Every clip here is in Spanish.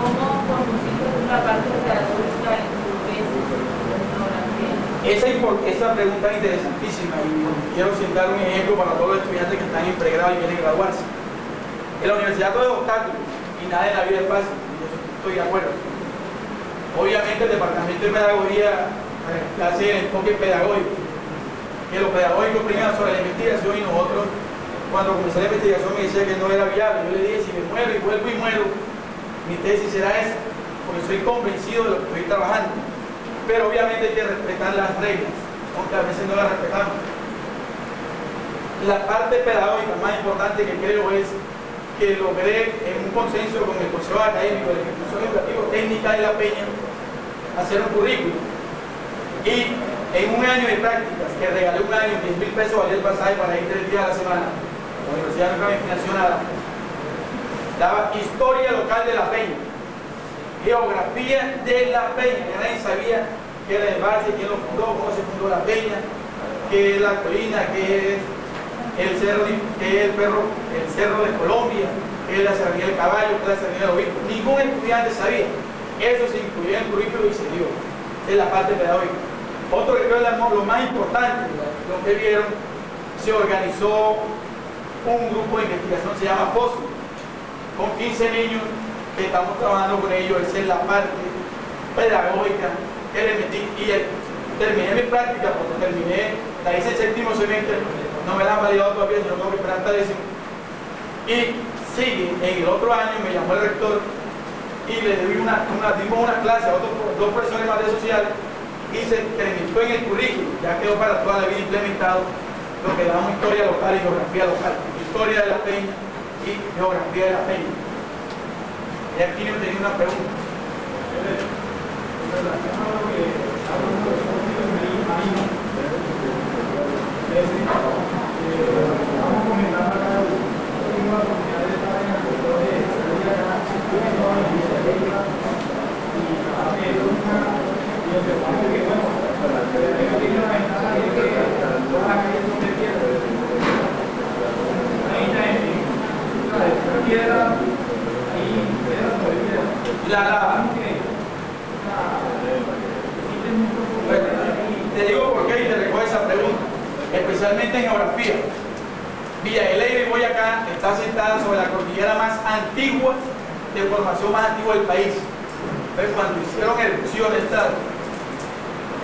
¿Cómo conociste la parte pedagógica en tu tesis de etnografía? Esa pregunta es interesantísima y quiero citar un ejemplo para todos los estudiantes que están en pregrado y quieren graduarse. En la universidad todo es obstáculo y nada en la vida es fácil, yo estoy de acuerdo. Obviamente el departamento de pedagogía hace el enfoque pedagógico, que lo pedagógico primero sobre la investigación, y nosotros cuando comencé la investigación me decía que no era viable. Yo le dije, si me muero y vuelvo y muero, mi tesis será esa, porque soy convencido de lo que estoy trabajando. Pero obviamente hay que respetar las reglas, aunque a veces no las respetamos. La parte pedagógica más importante que creo es que logré en un consenso con el Consejo Académico de la Institución Educativa Técnica de La Peña hacer un currículum. Y en un año de prácticas, que regalé un año, 10.000 pesos valía el pasaje para ir 3 días a la semana, la Universidad nunca me financió nada. Daba historia local de La Peña, geografía de La Peña, que nadie sabía qué era el valle, quién lo fundó, cómo se fundó La Peña, qué es la colina, qué es el cerro, qué es el cerro de Colombia, qué es la serranía del caballo, qué es la serranía del obispo. Ningún estudiante sabía. Eso se incluyó en el currículo y se dio. Es la parte pedagógica. Otro que creo es lo más importante, lo que vieron, se organizó un grupo de investigación, se llama FOSO, con 15 niños que estamos trabajando con ellos. Esa es la parte pedagógica que le metí, y terminé mi práctica, porque la hice el séptimo semestre, no me la han validado todavía, sino tengo que esperar hasta décimo. Y sigue, en el otro año me llamó el rector y le dimos una clase a dos profesores más de sociales, y se incrementó en el currículum, ya quedó para toda la vida implementado lo que llamamos historia local y geografía local, historia de La Peña y geografía de La Peña. Y aquí yo tenía una pregunta. Te digo por qué y te recojo esa pregunta, especialmente en geografía. Villa de Leyva y Boyacá está sentada sobre la cordillera más antigua, de formación más antigua del país. Entonces, cuando hicieron erupción,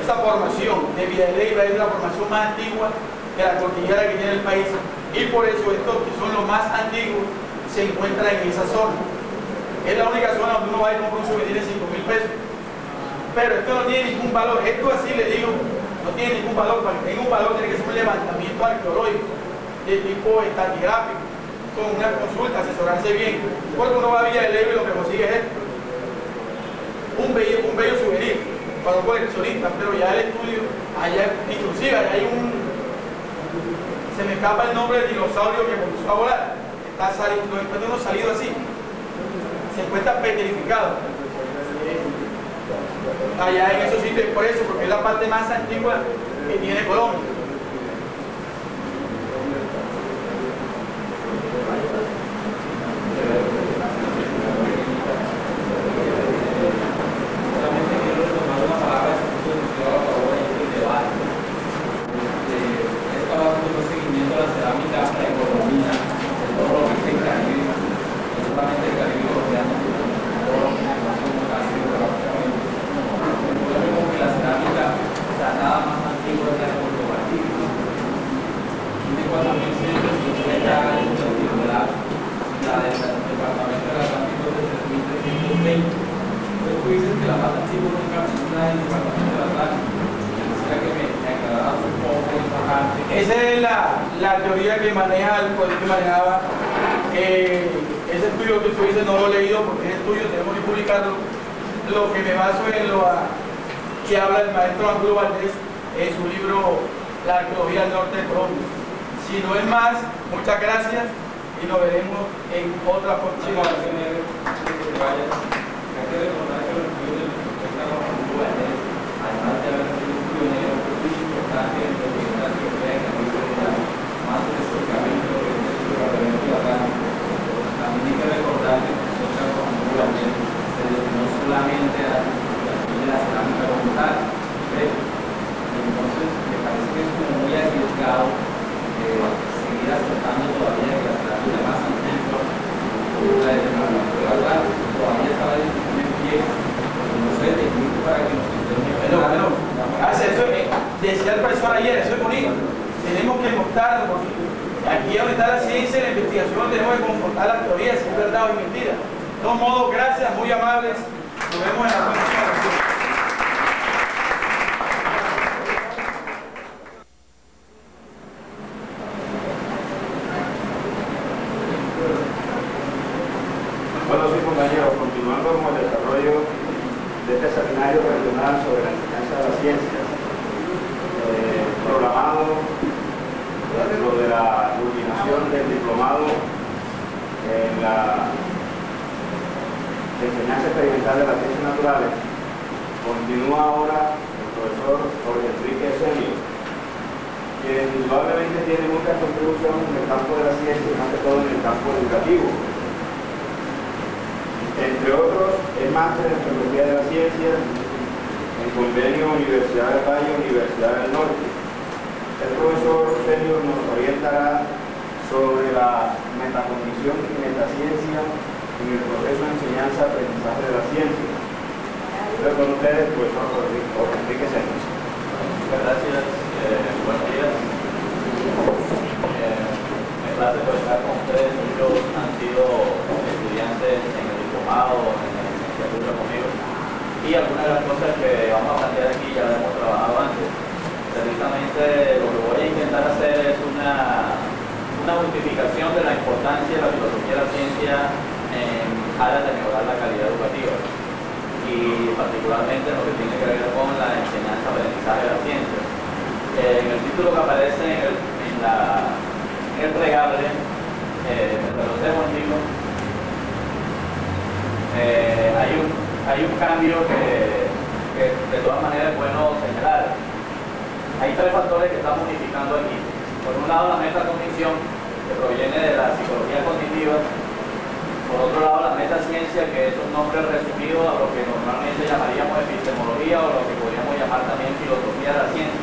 esta formación de Villa de Leyva es la formación más antigua de la cordillera que tiene el país, y por eso estos que son los más antiguos se encuentran en esa zona. Es la única zona donde uno va a ir con un souvenir de 5.000 pesos. Pero esto no tiene ningún valor. Esto, así le digo, no tiene ningún valor. Para que tenga un valor tiene que ser un levantamiento arqueológico de tipo estratigráfico, con una consulta, asesorarse bien. Porque uno va a Villa de Leyva y lo que consigue es esto, un bello souvenir para un coleccionista. Pero ya el estudio, allá, inclusive allá hay se me escapa el nombre del dinosaurio que comenzó a volar. Está saliendo, no encuentra uno salido así, se encuentra petrificado allá en esos sitios, por eso, porque es la parte más antigua que tiene Colombia. Esa es la teoría que maneja el poder que manejaba. Ese estudio que tú dices no lo he leído porque es estudio, tenemos que publicarlo. Lo que me baso en lo que habla el maestro Ángulo Valdés en su libro La arqueología del norte de Colombia. Si no es más, muchas gracias y nos veremos en otra próxima ocasión. También hay que recordar que nosotros como se solamente a la cerámica como tal. Entonces, me parece que es como muy arriesgado seguir aceptando todavía que la cerámica más antigua la de graduar, todavía estaba en pie, no sé, te invito para que nos Bueno, eso decía el profesor ayer, eso es bonito. Tenemos que mostrarlo, porque aquí es donde está la ciencia y la investigación, tenemos que confrontar las teorías, si es verdad o es mentira. De todos modos, gracias, muy amables. Nos vemos en la próxima ocasión. Bueno, sí, compañeros, continuando con el desarrollo de este seminario regional sobre la enseñanza de las ciencias, programado lo de la culminación del diplomado en la enseñanza experimental de las ciencias naturales, continúa ahora el profesor Jorge Enrique Senio, que indudablemente tiene muchas contribuciones en el campo de la ciencia y más que todo en el campo educativo. Entre otros, es máster en Filosofía de la Ciencia en convenio Universidad del Valle, Universidad del Norte. El profesor Senior nos orientará sobre la metacognición y metaciencia en el proceso de enseñanza-aprendizaje de la ciencia. Entonces, con ustedes, el profesor Jorge Enrique Senior. Muchas gracias, buenos días. Me place estar con ustedes. Muchos han sido estudiantes en el diplomado, en la licenciatura conmigo, y algunas de las cosas que vamos a plantear aquí ya las hemos trabajado antes. Precisamente lo que voy a intentar hacer es una justificación de la importancia de la filosofía de la ciencia en áreas de mejorar la calidad educativa, y particularmente lo que tiene que ver con la enseñanza-aprendizaje de la ciencia. En el título que aparece en el plegable, reconocemos el libro, hay un cambio que de todas maneras es bueno señalar. Hay tres factores que estamos unificando aquí. Por un lado, la metacognición, que proviene de la psicología cognitiva. Por otro lado, la metaciencia, que es un nombre resumido a lo que normalmente llamaríamos epistemología, o lo que podríamos llamar también filosofía de la ciencia.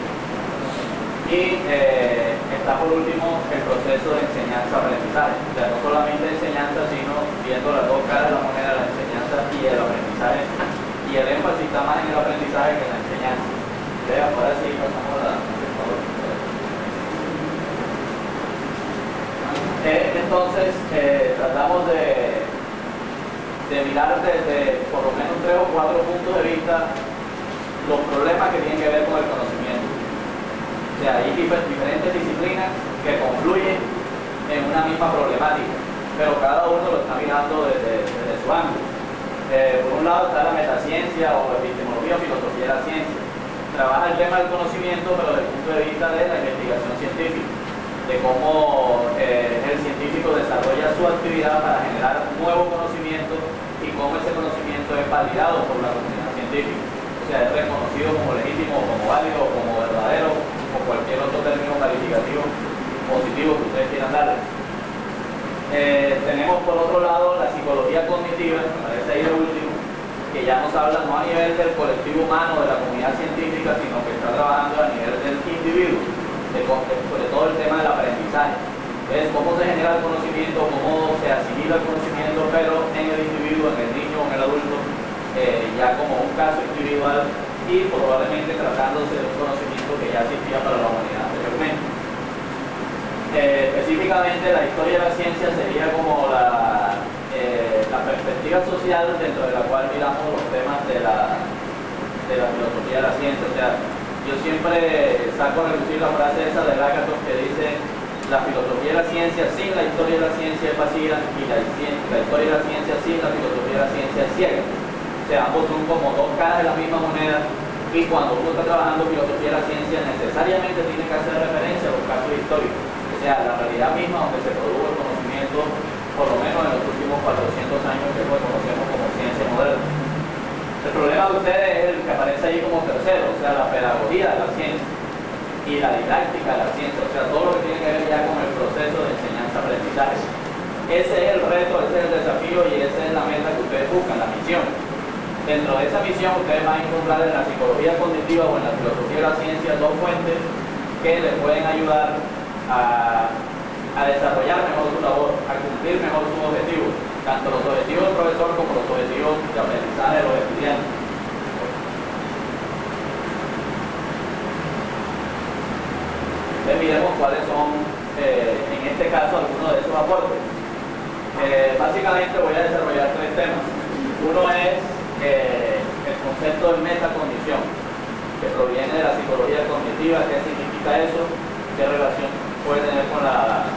Y está por último el proceso de enseñanza-aprendizaje. O sea, no solamente enseñanza, sino viendo las dos caras de la moneda, la enseñanza y el aprendizaje. Y el énfasis está más en el aprendizaje que en la enseñanza. Ahora sí, pasamos a la... Entonces, tratamos de mirar desde por lo menos 3 o 4 puntos de vista los problemas que tienen que ver con el conocimiento. O sea, hay diferentes disciplinas que confluyen en una misma problemática, pero cada uno lo está mirando desde su ángulo. Por un lado está la metaciencia o la epistemología o filosofía de la ciencia. Trabaja el tema del conocimiento, pero desde el punto de vista de la investigación científica, de cómo el científico desarrolla su actividad para generar nuevo conocimiento y cómo ese conocimiento es validado por la comunidad científica. O sea, es reconocido como legítimo, como válido, como verdadero, o cualquier otro término calificativo positivo que ustedes quieran darle. Tenemos por otro lado la psicología cognitiva, me parece ahí lo último, que ya nos habla no a nivel del colectivo humano, de la comunidad científica, sino que está trabajando a nivel del individuo, sobre todo el tema del aprendizaje. Es cómo se genera el conocimiento, cómo se asimila el conocimiento, pero en el individuo, en el niño, en el adulto, ya como un caso individual, y probablemente tratándose de un conocimiento que ya existía para la humanidad anteriormente. Específicamente, la historia de la ciencia sería como la perspectiva social dentro de la cual miramos los temas de la filosofía de la ciencia. O sea, yo siempre saco a reducir la frase esa de Lakatos que dice: la filosofía de la ciencia sin la historia de la ciencia es vacía, y la historia de la ciencia sin la filosofía de la ciencia es ciega. O sea, ambos son como dos caras de la misma moneda, y cuando uno está trabajando filosofía de la ciencia necesariamente tiene que hacer referencia a los casos históricos, o sea, la realidad misma donde se produjo el conocimiento, por lo menos en los últimos 400 años que hoy conocemos como ciencia moderna. El problema de ustedes es el que aparece ahí como tercero, o sea, la pedagogía de la ciencia y la didáctica de la ciencia, o sea, todo lo que tiene que ver ya con el proceso de enseñanza-aprendizaje. Ese es el reto, ese es el desafío y esa es la meta que ustedes buscan, la misión. Dentro de esa misión ustedes van a encontrar en la psicología cognitiva o en la filosofía de la ciencia dos fuentes que les pueden ayudar a desarrollar mejor su labor, a cumplir mejor sus objetivos, tanto los objetivos del profesor como los objetivos de aprendizaje de los estudiantes. Entonces miremos cuáles son, en este caso, algunos de esos aportes. Básicamente voy a desarrollar tres temas. Uno es el concepto de metacondición, que proviene de la psicología cognitiva. ¿Qué significa eso? ¿Qué relación puede tener con la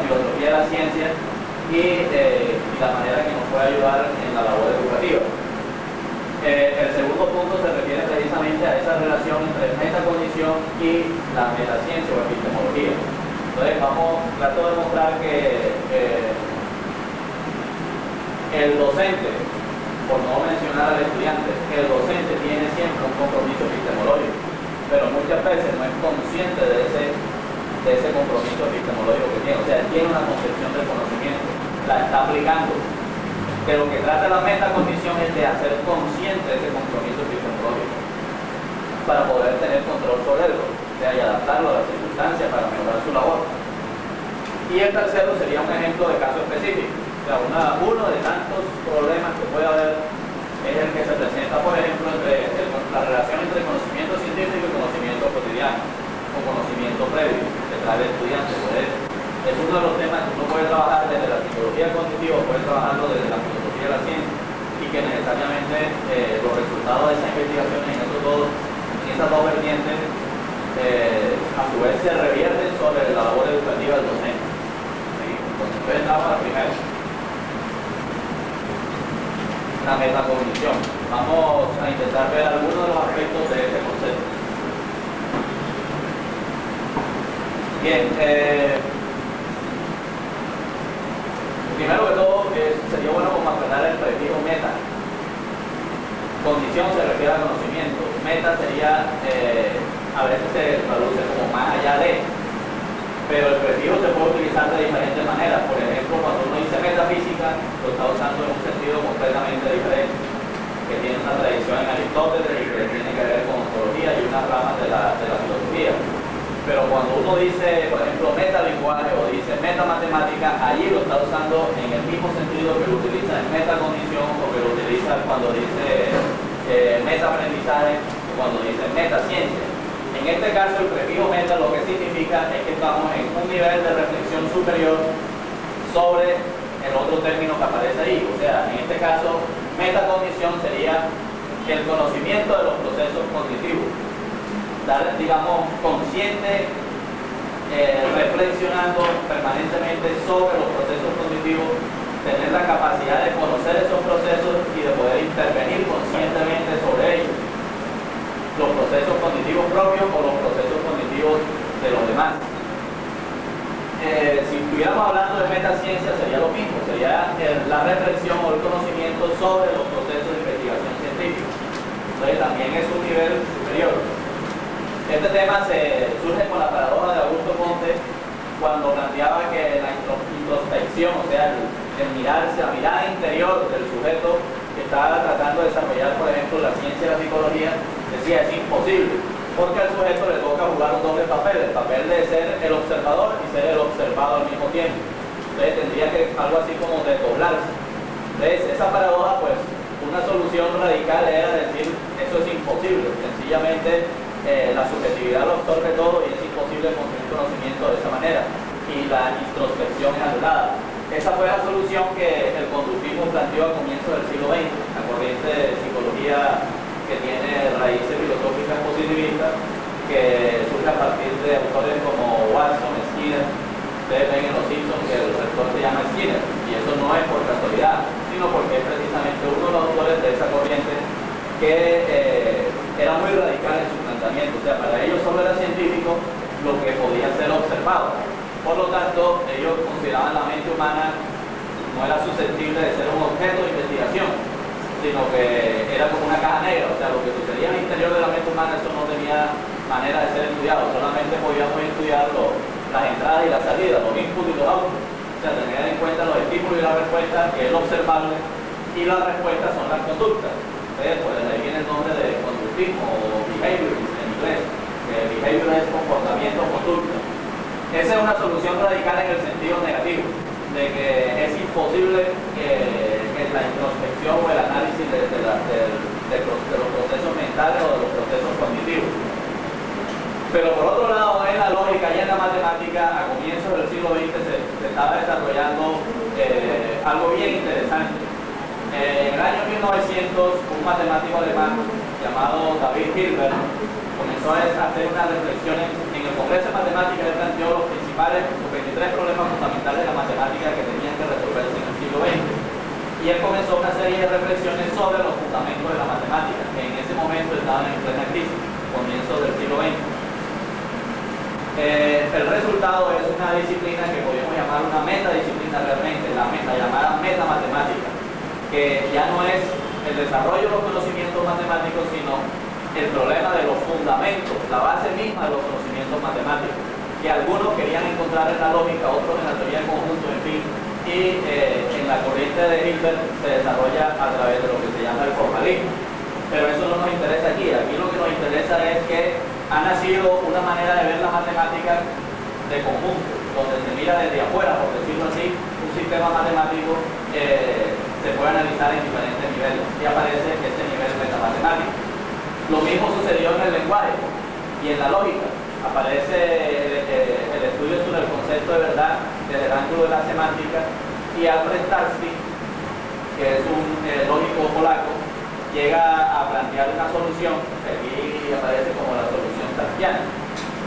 filosofía de la ciencia? Y la manera que nos puede ayudar en la labor educativa. El segundo punto se refiere precisamente a esa relación entre metacondición y la metaciencia o epistemología. Entonces trato de mostrar que el docente, por no mencionar al estudiante, el docente tiene siempre un compromiso epistemológico, pero muchas veces no es consciente de ese compromiso epistemológico que tiene. O sea, tiene una concepción del conocimiento, la está aplicando. De lo que trata la metacondición es de hacer consciente ese compromiso epistemológico para poder tener control sobre él, o sea, y adaptarlo a las circunstancias para mejorar su labor. Y el tercero sería un ejemplo de caso específico. O sea, uno de tantos problemas que puede haber es el que se presenta, por ejemplo, entre la relación entre conocimiento científico y conocimiento cotidiano, o conocimiento previo que trae el estudiante. Pues es uno de los temas que uno puede trabajar desde la psicología cognitiva, puede trabajarlo desde la filosofía de la ciencia, y que necesariamente los resultados de esa investigación en esas dos vertientes a su vez se revierten sobre la labor educativa del docente. Entonces entramos a la primera, la metacognición. Vamos a intentar ver algunos de los aspectos de este concepto. Bien, primero que todo sería bueno como aclarar el prefijo meta. Condición se refiere al conocimiento, meta sería, a veces se traduce como más allá de, pero el prefijo se puede utilizar de diferentes maneras. Por ejemplo, cuando uno dice metafísica, lo está usando en un sentido completamente diferente, que tiene una tradición en Aristóteles y que tiene que ver con ontología y unas ramas de la filosofía. Pero cuando uno dice, por ejemplo, metalenguaje o dice metamatemática, allí lo está usando en el mismo sentido que lo utiliza en metacognición o que lo utiliza cuando dice metaaprendizaje o cuando dice metaciencia. En este caso, el prefijo meta lo que significa es que estamos en un nivel de reflexión superior sobre el otro término que aparece ahí. O sea, en este caso, metacognición sería el conocimiento de los procesos cognitivos. Estar, digamos, consciente, reflexionando permanentemente sobre los procesos cognitivos, tener la capacidad de conocer esos procesos y de poder intervenir conscientemente sobre ellos. Los procesos cognitivos propios o los procesos cognitivos de los demás. Si estuviéramos hablando de metaciencia sería lo mismo, sería la reflexión o el conocimiento sobre los procesos de investigación científica. Entonces también es un nivel superior. Este tema surge con la paradoja de Augusto Comte cuando planteaba que la introspección, o sea, el mirarse, la mirada interior del sujeto que estaba tratando de desarrollar, por ejemplo, la ciencia y la psicología, decía es imposible, porque al sujeto le toca jugar un doble papel, el papel de ser el observador y ser el observado al mismo tiempo. Entonces tendría que algo así como desdoblarse. Entonces esa paradoja, pues, una solución radical era decir eso es imposible, sencillamente la subjetividad lo absorbe todo y es imposible construir conocimiento de esa manera y la introspección es anulada. Esa fue la solución que el conductismo planteó a comienzos del siglo XX, la corriente de psicología que tiene raíces filosóficas positivistas que surge a partir de autores como Watson, Skinner. Ustedes ven en Los Simpsons que el rector se llama Skinner y eso no es por casualidad, sino porque es precisamente uno de los autores de esa corriente que era muy radical en su planteamiento. O sea, para ellos solo era científico lo que podía ser observado. Por lo tanto, ellos consideraban la mente humana no era susceptible de ser un objeto de investigación, sino que era como una caja negra. O sea, lo que sucedía en el interior de la mente humana, eso no tenía manera de ser estudiado. Solamente podíamos estudiar las entradas y las salidas, los inputs y los outputs. O sea, tener en cuenta los estímulos y la respuesta, que es lo observable, y las respuestas son las conductas. conductismo o behaviorism en inglés, que behavior es comportamiento o conducta. Esa es una solución radical en el sentido negativo, de que es imposible que la introspección o el análisis de los procesos mentales o de los procesos cognitivos. Pero por otro lado, en la lógica y en la matemática, a comienzos del siglo XX se estaba desarrollando algo bien interesante. En el año 1900, un matemático alemán llamado David Hilbert comenzó a hacer unas reflexiones. En el Congreso de Matemáticas él planteó los 23 problemas fundamentales de la matemática que tenían que resolverse en el siglo XX. Y él comenzó una serie de reflexiones sobre los fundamentos de la matemática, que en ese momento estaban en plena crisis, comienzo del siglo XX. El resultado es una disciplina que podríamos llamar una metadisciplina realmente, la llamada metamatemática, que ya no es el desarrollo de los conocimientos matemáticos, sino el problema de los fundamentos, la base misma de los conocimientos matemáticos, que algunos querían encontrar en la lógica, otros en la teoría de conjuntos, en fin, y en la corriente de Hilbert se desarrolla a través de lo que se llama el formalismo. Pero eso no nos interesa aquí lo que nos interesa es que ha nacido una manera de ver la matemática de conjunto, donde se mira desde afuera, por decirlo así, un sistema matemático se puede analizar en diferentes niveles y aparece este nivel metamatemático. Lo mismo sucedió en el lenguaje y en la lógica. Aparece el estudio sobre el concepto de verdad desde el ángulo de la semántica, y Alfred Tarski, que es un lógico polaco, llega a plantear una solución que aquí aparece como la solución tarskiana,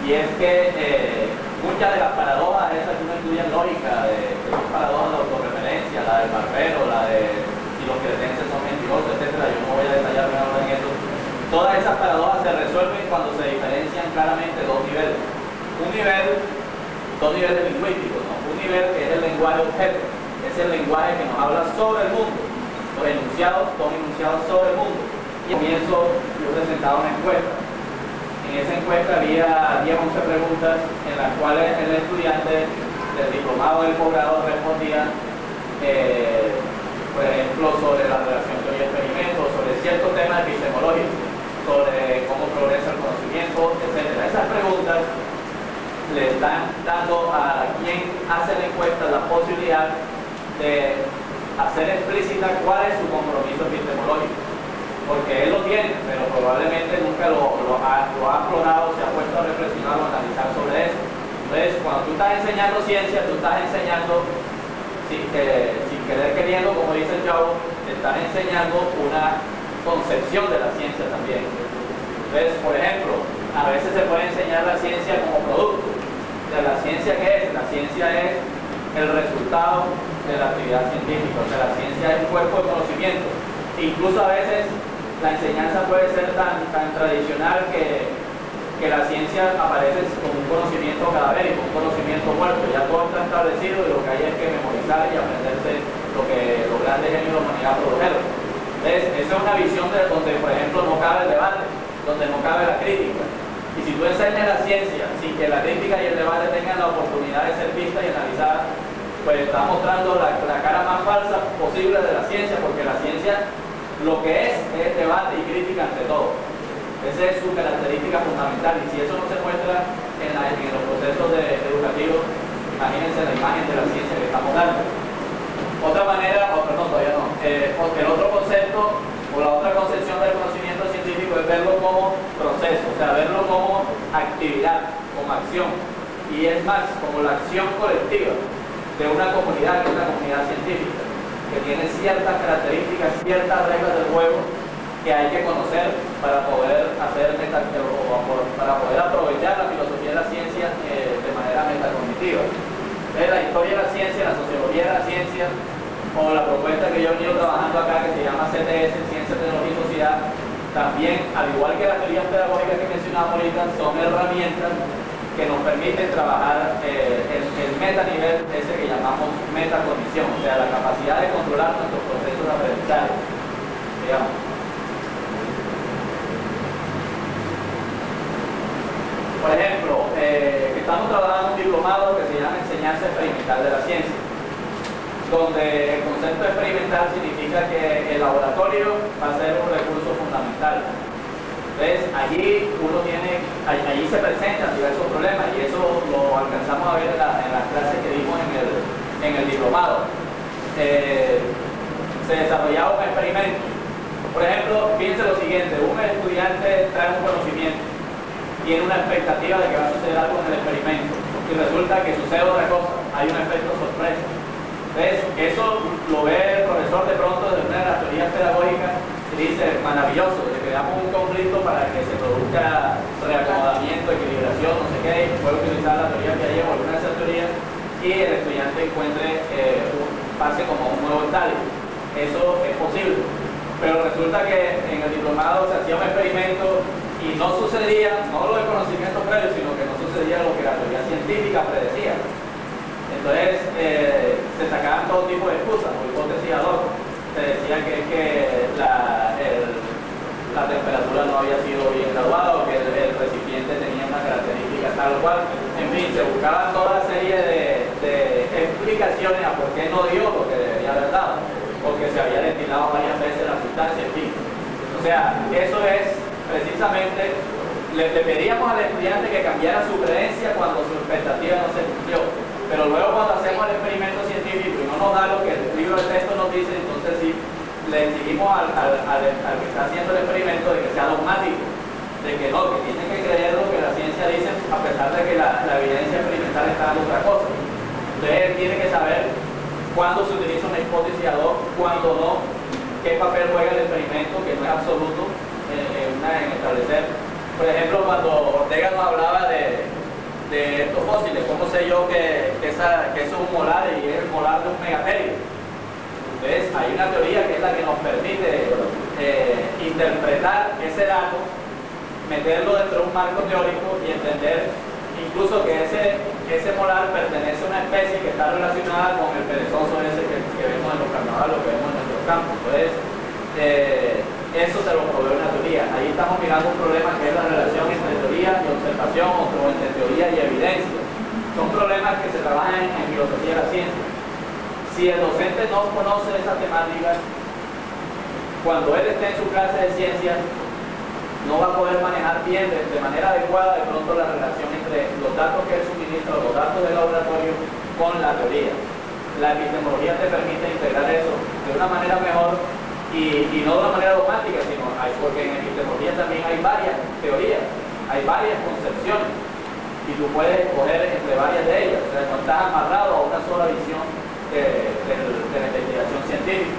y es que muchas de las paradojas esas que uno estudia en lógica, que son paradojas de autorreferencia, la del barbero, la de si los cretenses son mentirosos, etcétera, yo no voy a detallar ahora en eso. Todas esas paradojas se resuelven cuando se diferencian claramente dos niveles. Dos niveles lingüísticos, ¿no? Un nivel que es el lenguaje objeto, es el lenguaje que nos habla sobre el mundo. Los enunciados son enunciados sobre el mundo. Y al comienzo yo presentaba una encuesta. En esa encuesta había 11 preguntas en las cuales el estudiante del diplomado del posgrado respondía, por ejemplo, sobre la relación teoría-experimento, sobre ciertos temas epistemológicos, sobre cómo progresa el conocimiento, etc. Esas preguntas le están dando a quien hace la encuesta la posibilidad de hacer explícita cuál es su compromiso epistemológico, porque él lo tiene, pero probablemente nunca lo ha explorado, se ha puesto a reflexionar o a analizar sobre eso. Entonces, cuando tú estás enseñando ciencia, tú estás enseñando, sin querer queriendo, como dice el Chavo, te estás enseñando una concepción de la ciencia también. Entonces, por ejemplo, a veces se puede enseñar la ciencia como producto. O sea, ¿la ciencia qué es? La ciencia es el resultado de la actividad científica. O sea, la ciencia es un cuerpo de conocimiento. Incluso a veces la enseñanza puede ser tan tradicional que la ciencia aparece como un conocimiento cadavérico, un conocimiento muerto. Ya todo está establecido y lo que hay es que memorizar y aprenderse lo que los grandes genios de la humanidad produjeron. Entonces, esa es una visión donde, por ejemplo, no cabe el debate, donde no cabe la crítica. Y si tú enseñas la ciencia sin que la crítica y el debate tengan la oportunidad de ser vistas y analizadas, pues estás mostrando la cara más falsa posible de la ciencia, porque la ciencia lo que es debate y crítica ante todo. Esa es su característica fundamental, y si eso no se muestra en los procesos educativos, imagínense la imagen de la ciencia que estamos dando. Otra manera, todavía no, el otro concepto o la otra concepción del conocimiento científico es verlo como proceso, o sea, verlo como actividad, como acción, y es más, como la acción colectiva de una comunidad, que es la comunidad científica, que tiene ciertas características, ciertas reglas del juego que hay que conocer para poder para poder aprovechar la filosofía de la ciencia de manera metacognitiva. La historia de la ciencia, la sociología de la ciencia, o la propuesta que yo he venido trabajando acá, que se llama CTS, Ciencia, Tecnología y Sociedad, también, al igual que las teorías pedagógicas que mencionaba ahorita, son herramientas que nos permiten trabajar el metanivel, ese que llamamos metacognición, o sea, la capacidad de controlar nuestros procesos de aprendizaje, digamos. Por ejemplo, estamos trabajando un diplomado que se llama Enseñanza Experimental de la Ciencia, donde el concepto experimental significa que el laboratorio va a ser un recurso fundamental. Entonces, allí se presentan diversos problemas y eso lo alcanzamos a ver en las clases que dimos en el diplomado. Se desarrollaba un experimento. Por ejemplo, piense lo siguiente: un estudiante trae un conocimiento, tiene una expectativa de que va a suceder algo en el experimento y resulta que sucede otra cosa, hay un efecto sorpresa. Entonces, eso lo ve el profesor de pronto desde una de las teorías pedagógicas y dice: maravilloso, le creamos un conflicto para que se produzca reacomodamiento, equilibración, no sé qué, puede utilizar la teoría que hay o alguna de esas teorías y el estudiante encuentre pase como un nuevo estadio. Eso es posible, pero resulta que en el diplomado se hacía un experimento y no sucedía, no lo de conocimiento previo, sino que no sucedía lo que la teoría científica predecía. Entonces se sacaban todo tipo de excusas, por hipótesis ad hoc. Se decía que la temperatura no había sido bien graduada o que el recipiente tenía una característica tal o cual. En fin, se buscaban toda serie de explicaciones a por qué no dio lo que debería haber dado, porque se había destilado varias veces la sustancia, en fin. O sea, eso es precisamente, le pedíamos al estudiante que cambiara su creencia cuando su expectativa no se cumplió. Pero luego cuando hacemos el experimento científico y no nos da lo que el libro de texto nos dice, entonces sí le exigimos al que está haciendo el experimento de que sea dogmático, de que no, que tiene que creer lo que la ciencia dice a pesar de que la evidencia experimental está dando otra cosa. Entonces él tiene que saber cuándo se utiliza una hipótesis ad hoc, cuándo no, qué papel juega el experimento, que no es absoluto en establecer. Por ejemplo, cuando Ortega nos hablaba de estos fósiles, ¿cómo sé yo que eso es un molar y es el molar de un megaterio? Entonces, hay una teoría que es la que nos permite interpretar ese dato, meterlo dentro de un marco teórico y entender incluso que ese molar pertenece a una especie que está relacionada con el perezoso ese que vemos en los carnavales, que vemos en nuestros campos. Entonces, eso se lo provee una teoría. Ahí estamos mirando un problema que es la relación entre teoría y observación, o entre teoría y evidencia. Son problemas que se trabajan en filosofía de la ciencia. Si el docente no conoce esa temática, cuando él esté en su clase de ciencias, no va a poder manejar bien de manera adecuada de pronto la relación entre los datos que él suministra, los datos del laboratorio, con la teoría. La epistemología te permite integrar eso de una manera mejor y no de una manera dogmática, sino porque en epistemología también hay varias teorías, hay varias concepciones y tú puedes escoger entre varias de ellas. O sea, no estás amarrado a una sola visión de la investigación científica.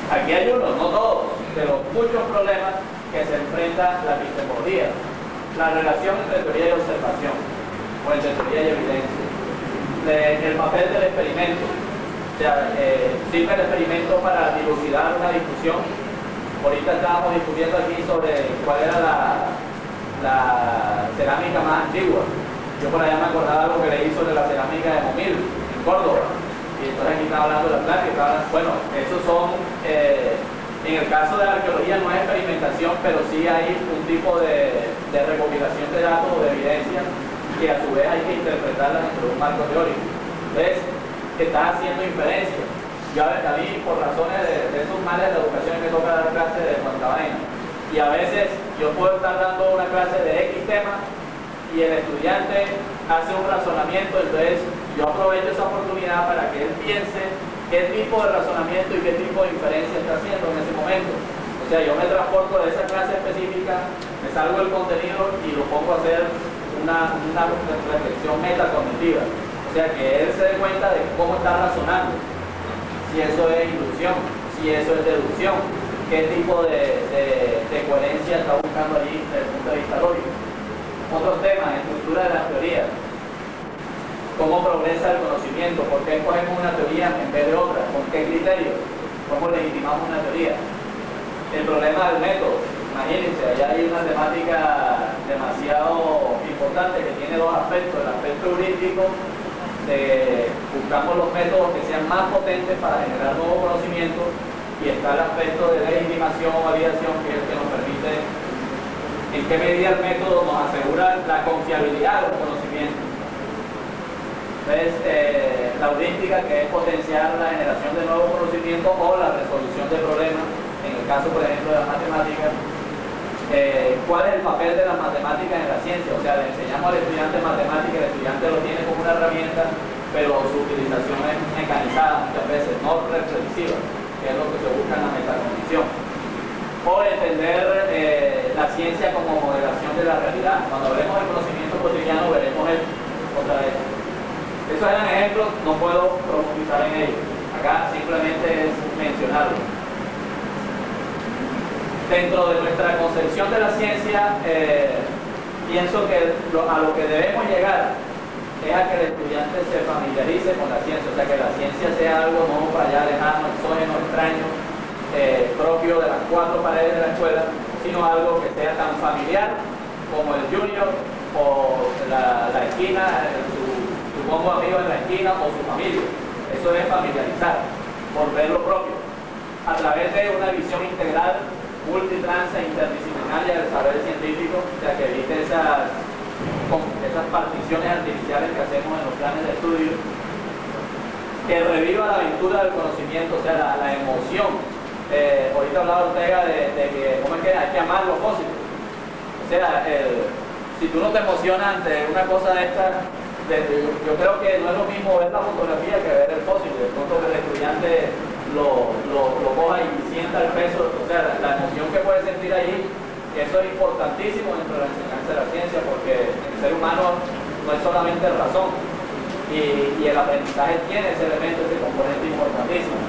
Aquí hay unos, no todos, pero muchos problemas que se enfrenta la epistemología. La relación entre teoría y observación, o entre teoría y evidencia. El papel del experimento. O sea, sirve el experimento para dilucidar una discusión. Ahorita estábamos discutiendo aquí sobre cuál era la cerámica más antigua. Yo por allá me acordaba algo que leí sobre la cerámica de Momil, en Córdoba. Y entonces aquí estaba hablando de la plata. Bueno, esos son... en el caso de la arqueología no es experimentación, pero sí hay un tipo de recopilación de datos o de evidencia que a su vez hay que interpretarla dentro de un marco teórico. Entonces, está haciendo inferencia. Yo a mí, por razones de esos males de la educación, me toca dar clases de cuanta vaina. Y a veces yo puedo estar dando una clase de X tema y el estudiante hace un razonamiento, entonces yo aprovecho esa oportunidad para que él piense qué tipo de razonamiento y qué tipo de inferencia está haciendo en ese momento. O sea, yo me transporto de esa clase específica, me salgo del contenido y lo pongo a hacer una reflexión metacognitiva. O sea, que él se dé cuenta de cómo está razonando, si eso es inducción, si eso es deducción, qué tipo de coherencia está buscando allí desde el punto de vista lógico. Otros temas, estructura de las teorías. ¿Cómo progresa el conocimiento? ¿Por qué escogemos una teoría en vez de otra? ¿Con qué criterios? ¿Cómo legitimamos una teoría? El problema del método. Imagínense, allá hay una temática demasiado importante que tiene dos aspectos. El aspecto heurístico, buscamos los métodos que sean más potentes para generar nuevo conocimiento, y está el aspecto de legitimación o validación, que es el que nos permite en qué medida el método nos asegura la confiabilidad de los conocimientos. Entonces, la heurística, que es potenciar la generación de nuevos conocimientos o la resolución de problemas, en el caso, por ejemplo, de las matemáticas. ¿Cuál es el papel de las matemáticas en la ciencia? O sea, le enseñamos al estudiante matemáticas, el estudiante lo tiene como una herramienta, pero su utilización es mecanizada muchas veces, no reflexiva, que es lo que se busca en la metacognición. O entender la ciencia como modelación de la realidad. Cuando hablemos del conocimiento cotidiano, veremos otra vez. Esos eran ejemplos, no puedo profundizar en ellos. Acá simplemente es mencionarlo. Dentro de nuestra concepción de la ciencia, pienso que a lo que debemos llegar es a que el estudiante se familiarice con la ciencia, o sea, que la ciencia sea algo no para allá lejano, exógeno, extraño, propio de las cuatro paredes de la escuela, sino algo que sea tan familiar como el junior o la esquina, su combo de amigos en la esquina o su familia. Eso es familiarizar, volver lo propio, a través de una visión integral, multitransa, interdisciplinaria del saber científico, o sea, que evite esas particiones artificiales que hacemos en los planes de estudio, que reviva la aventura del conocimiento, o sea, la emoción. Ahorita hablaba Ortega de que, ¿cómo es que hay que amar los fósiles? O sea, si tú no te emocionas ante una cosa de esta, yo creo que no es lo mismo ver la fotografía que ver el fósil. De pronto que el estudiante lo coja y sienta el peso, o sea, la emoción que puede sentir ahí, eso es importantísimo dentro de la enseñanza de la ciencia, porque el ser humano no es solamente razón, y el aprendizaje tiene ese elemento, ese componente importantísimo.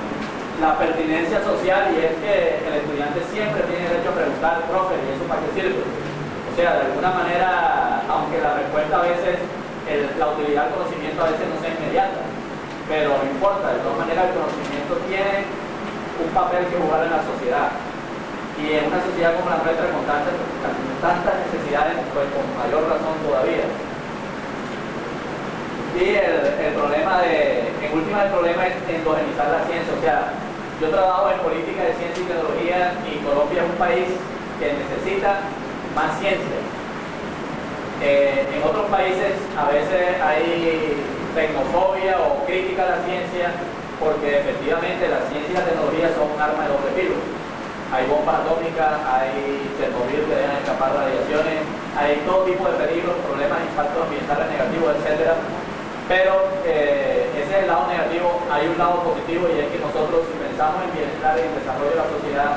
La pertinencia social, y es que el estudiante siempre tiene derecho a preguntar, profe, ¿y eso para qué sirve? O sea, de alguna manera, aunque la respuesta a veces, la utilidad del conocimiento a veces no sea inmediata, pero no importa, de todas maneras el conocimiento tiene un papel que jugar en la sociedad. Y en una sociedad como la nuestra, con tantas necesidades, pues con mayor razón todavía. Y el problema el problema es endogenizar la ciencia. O sea, yo trabajo en política de ciencia y tecnología, y Colombia es un país que necesita más ciencia. En otros países a veces hay tecnofobia o crítica a la ciencia, porque efectivamente la ciencia y la tecnología son un arma de doble filo. Hay bombas atómicas, hay Chernobyl que dejan escapar radiaciones, hay todo tipo de peligros, problemas, impactos ambientales negativos, etc. Pero ese es el lado negativo. Hay un lado positivo, y es que nosotros, si pensamos en bienestar y en desarrollo de la sociedad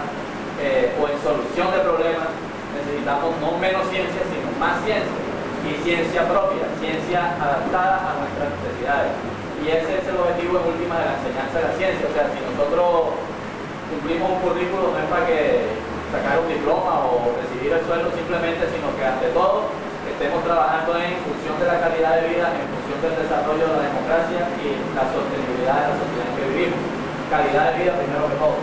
o en solución de problemas, necesitamos no menos ciencia, sino más ciencia, y ciencia propia, ciencia adaptada a nuestras necesidades. Y ese es el objetivo en última de la enseñanza de la ciencia. O sea, si nosotros cumplimos un currículo, no es para que sacar un diploma o recibir el sueldo simplemente, sino que ante todo estemos trabajando en función de la calidad de vida, en función del desarrollo de la democracia y la sostenibilidad de la sociedad en que vivimos. Calidad de vida primero que todo.